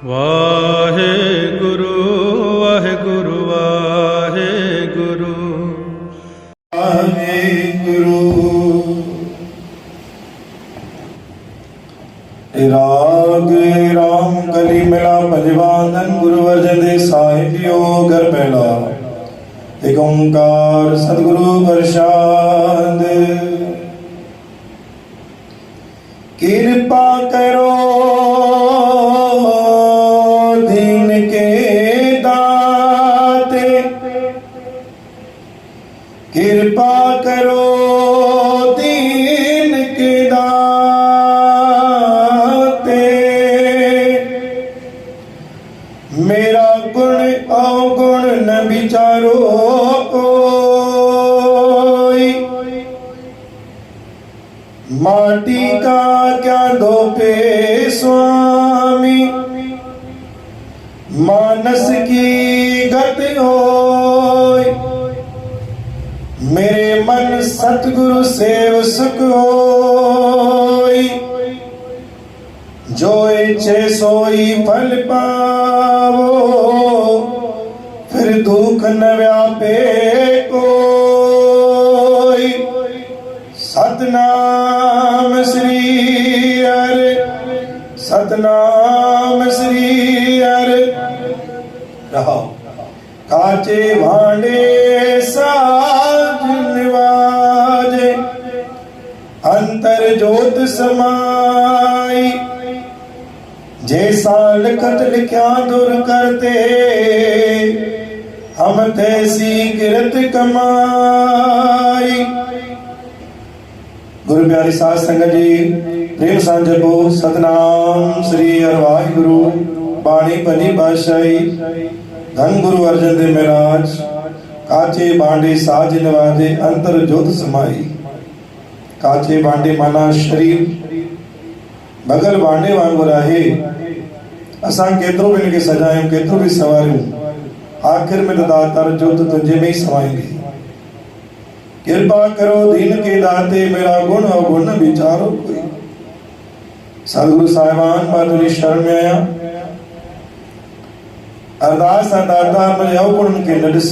वाहेगुरु वाहेगुरु वाहेगुरु वाहेगुरु। राग राम कली मिला पंजवानन गुरु अर्जन दे साहिबियो घर पहला एक ओंकार सतगुरु प्रसाद। कृपा करो दीन के दाते, कृपा करो दीन के दाते। मेरा गुण अवगुण न विचारो कोई, माटी का क्या दो पे स्वामी। मानस की गति होय, मेरे मन सतगुरु सेव सुख होय। जो इच्छे सोई फल पावो, फिर दुख न व्यापे कोई। सतनाम श्री हरि, सतनाम श्री हरि। रहो काचे भांडे साज निवाजे, अंतर जोत समाई। जैसा लिखत लिख्या दूर करते, हम तैसी किरत कमाई। गुरु प्यारी साध संगत जी, प्रेम सां जपो सतनाम श्री हरि वाहिगुरु। बाणी पनी पातशाही धन गुरु अर्जन देव महाराज। काचे भांडे साज नवाजे, अंतर जोत समाई। काचे भांडे माना शरीर, बगल भांडे वांगुर आहे। असां केतिरो बि हिनखे सजायूं, केतिरो बि सवारियूं, आखिर में तो दातार जोत तुंहिंजे में ही समाएंगे। कृपा करो दीन के दाते, मेरा गुण अवगुण न विचारो कोई। सतगुरु साहिबान मां तुंहिंजी शरण में आया। अरदास आहे दातार मुंहिंजे अवगुणनि खे न ॾिस।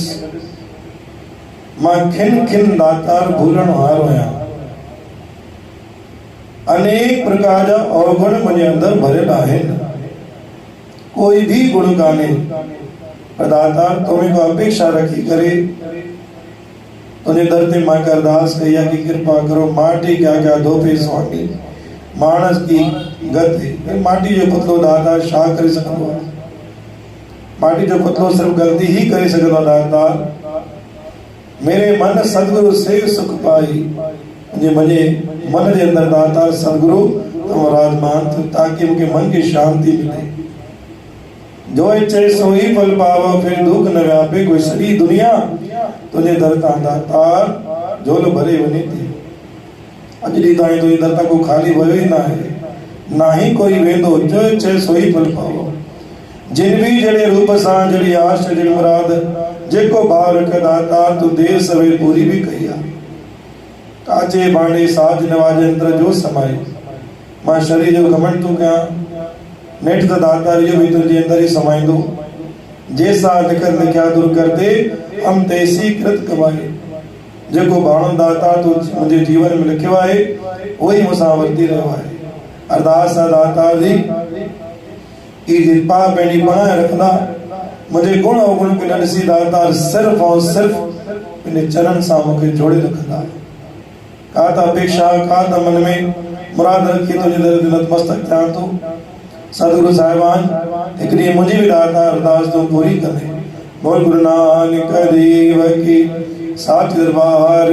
मां खिन खिन दातार भूलण वारो आहियां। अनेक प्रकार जा अवगुण मुंहिंजे अंदर भरियल आहिनि, कोई भी गुण कान्हे। पर दातार तोमें को अपेक्षा रखी करे तुझे दर ते मां अरदास कई है कि कृपा करो। माटी क्या क्या दो पे स्वामी, मानस की गति। माटी जो पुतलो दाता छा करे सघंदो आहे? माटी जो पुतलो सिर्फ गलती ही करे सघंदो आहे। दाता मेरे मन सतगुरु से सुख पाई। मुझे मन जे अंदर दाता सतगुरु तुम विराजमान थियो, ताकि मुझे मन की शांति मिले। जो इच्छे सोई फल पावो, फिर दुख न व्यापे कोई। सॼी दुनिया तुझे दर तां दातार झोल भरे वञे थी। अॼु ॾींहुं ताईं तुंहिंजी दर तां को खाली वियो ई न आहे, ना ही कोई वेंदो। जो इच्छे सोई फल पावो। जिन भी जहिड़े रूप सां, जहिड़ी आश, जहिड़ी मुराद, जेको भाव रख दातार तूं देर सवेर पूरी भी कई आहे। काचे भांडे साज नवाजे, अंतर जो समाई। मां शरीर जो घमंड तूं कयां, नेठ त दातार इहो भी तुंहिंजे अंदर ही समाईंदो। जैसा लिखत लिखिया दूर कर दे, हम तैसी कृत कमाए। जेको बाणो दाता तूं मुंहिंजे जीवन में लिखियो आहे, उहो ई मूंसां वर्ती रहियो आहे। अरदास आहे दातार जी की कृपा पंहिंजी बणाए रखंदा। मुंहिंजे गुण अवगुण खे न ॾिसी दातार सिर्फ़ ऐं सिर्फ़ पंहिंजे चरण सां मूंखे जोड़े रखंदा। का त अपेक्षा, का त मन में मुराद रखी तुंहिंजे दर ते नतमस्तक थियां थो। सतगुरु साहिबान हिकिड़ी मुंहिंजी बि दाता अरदास तूं पूरी कंदे। बोल गुरु नानक देव की साच दरबार।